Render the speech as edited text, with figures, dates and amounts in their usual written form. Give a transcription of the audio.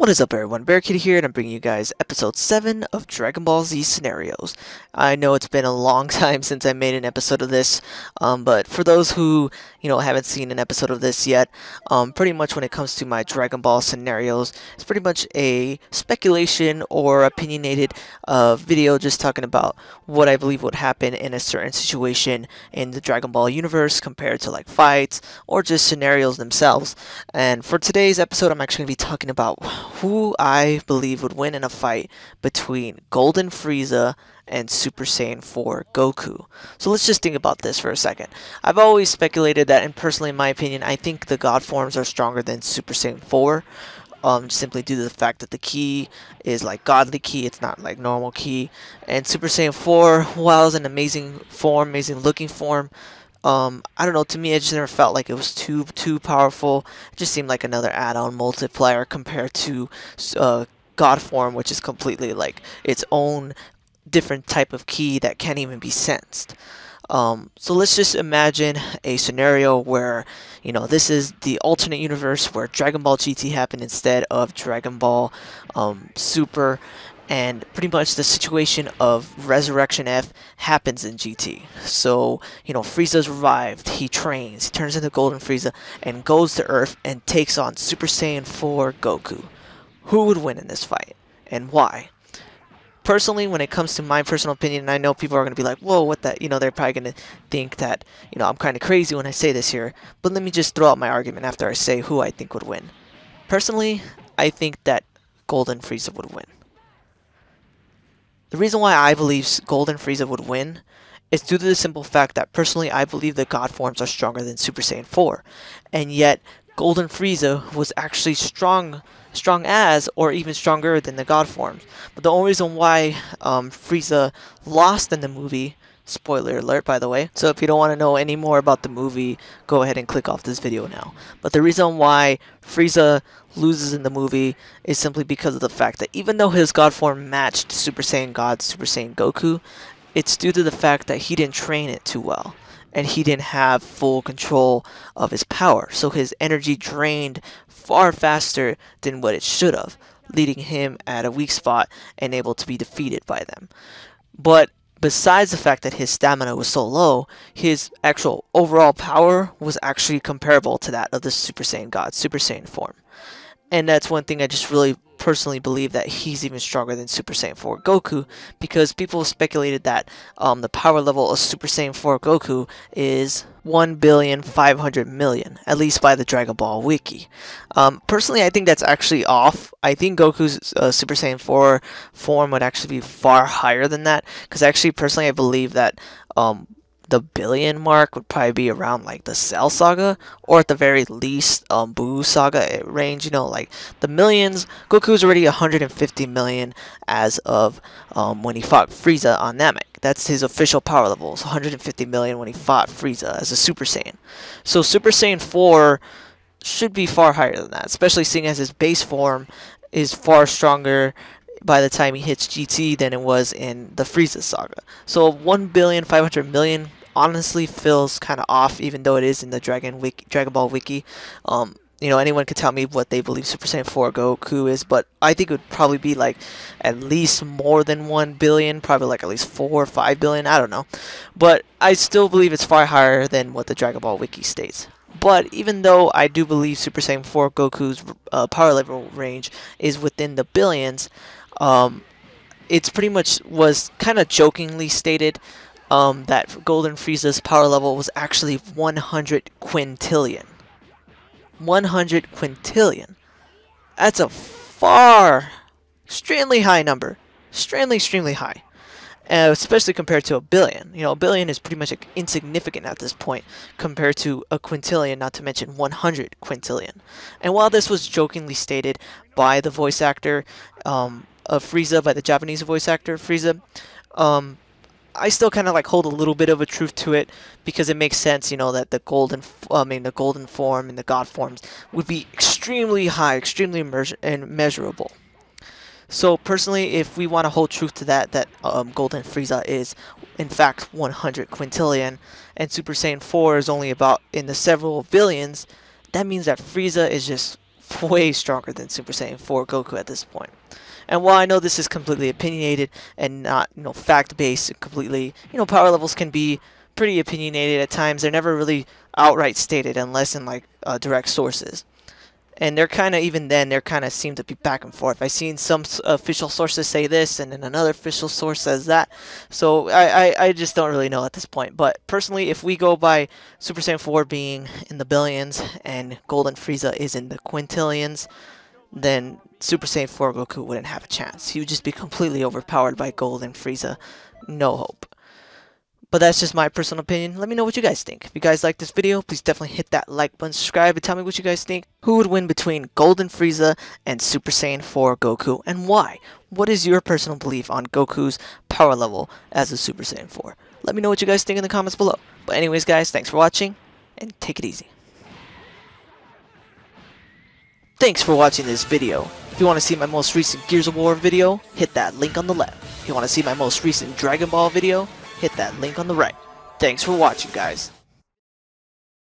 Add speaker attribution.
Speaker 1: What is up everyone, Bearkid here, and I'm bringing you guys episode 7 of Dragon Ball Z Scenarios. I know it's been a long time since I made an episode of this, but for those who, haven't seen an episode of this yet, pretty much when it comes to my Dragon Ball Scenarios, it's pretty much a speculation or opinionated video just talking about what I believe would happen in a certain situation in the Dragon Ball universe compared to like fights or just scenarios themselves. And for today's episode, I'm actually going to be talking about who I believe would win in a fight between Golden Frieza and Super Saiyan 4 Goku. So let's just think about this for a second. I've always speculated that, and personally in my opinion, I think the God forms are stronger than Super Saiyan 4. Simply due to the fact that the ki is like godly ki, it's not like normal ki. And Super Saiyan 4, while it's an amazing form, amazing looking form, I don't know, to me it just never felt like it was too powerful. It just seemed like another add-on multiplier compared to God form, which is completely like its own different type of ki that can't even be sensed. So let's just imagine a scenario where, this is the alternate universe where Dragon Ball GT happened instead of Dragon Ball Super, and pretty much the situation of Resurrection F happens in GT. So, Frieza's revived, he trains, he turns into Golden Frieza, and goes to Earth and takes on Super Saiyan 4 Goku. Who would win in this fight, and why? Personally, when it comes to my personal opinion, and I know people are going to be like, whoa, what that, they're probably going to think that, I'm kind of crazy when I say this here, but let me just throw out my argument after I say who I think would win. Personally, I think that Golden Frieza would win. The reason why I believe Golden Frieza would win is due to the simple fact that personally I believe the God forms are stronger than Super Saiyan 4, and yet Golden Frieza was actually strong as, or even stronger than the God forms. But the only reason why Frieza lost in the movie, spoiler alert by the way, so if you don't want to know any more about the movie, go ahead and click off this video now. But the reason why Frieza loses in the movie is simply because of the fact that even though his God form matched Super Saiyan God, Super Saiyan Goku, it's due to the fact that he didn't train it too well, and he didn't have full control of his power, so his energy drained far faster than what it should have, leaving him at a weak spot and able to be defeated by them. But besides the fact that his stamina was so low, his actual overall power was actually comparable to that of the Super Saiyan God, Super Saiyan form. And that's one thing I just really personally believe, that he's even stronger than Super Saiyan 4 Goku, because people speculated that the power level of Super Saiyan 4 Goku is 1,500,000,000, at least by the Dragon Ball Wiki. Personally, I think that's actually off. I think Goku's Super Saiyan 4 form would actually be far higher than that, because actually, personally, I believe that the billion mark would probably be around like the Cell Saga, or at the very least Buu Saga range. Like the millions, Goku's already 150 million as of when he fought Frieza on Namek. That's his official power levels, 150 million when he fought Frieza as a Super Saiyan. So Super Saiyan 4 should be far higher than that, especially seeing as his base form is far stronger by the time he hits GT than it was in the Frieza saga. So 1,500,000,000 honestly feels kind of off, even though it is in the Dragon Ball Wiki. Anyone could tell me what they believe Super Saiyan 4 Goku is, but I think it would probably be like at least more than 1 billion, probably like at least 4 or 5 billion, I don't know. But I still believe it's far higher than what the Dragon Ball Wiki states. But even though I do believe Super Saiyan 4 Goku's power level range is within the billions, it's pretty much was kind of jokingly stated that Golden Frieza's power level was actually 100 quintillion. 100 quintillion. That's a extremely high number. Extremely high. Especially compared to a billion. A billion is pretty much insignificant at this point compared to a quintillion, not to mention 100 quintillion. And while this was jokingly stated by the voice actor of Frieza, by the Japanese voice actor Frieza, I still kind of like hold a little bit of a truth to it, because it makes sense, that the golden form and the God forms would be extremely high, extremely immeasurable. So personally, if we want to hold truth to that Golden Frieza is in fact 100 quintillion, and Super Saiyan 4 is only about in the several billions, that means that Frieza is just way stronger than Super Saiyan 4 Goku at this point. And while I know this is completely opinionated and not, fact-based, and completely, power levels can be pretty opinionated at times. They're never really outright stated unless in like direct sources. And they're kind of, even then, they're kind of seem to be back and forth. I've seen some official sources say this, and then another official source says that. So I just don't really know at this point. But personally, if we go by Super Saiyan 4 being in the billions and Golden Frieza is in the quintillions, then Super Saiyan 4 Goku wouldn't have a chance. He would just be completely overpowered by Golden Frieza. No hope. But that's just my personal opinion. Let me know what you guys think. If you guys like this video, please definitely hit that like button, subscribe, and tell me what you guys think. Who would win between Golden Frieza and Super Saiyan 4 Goku, and why? What is your personal belief on Goku's power level as a Super Saiyan 4? Let me know what you guys think in the comments below. But anyways, guys, thanks for watching, and take it easy. Thanks for watching this video. If you want to see my most recent Gears of War video, hit that link on the left. If you want to see my most recent Dragon Ball video, hit that link on the right. Thanks for watching, guys.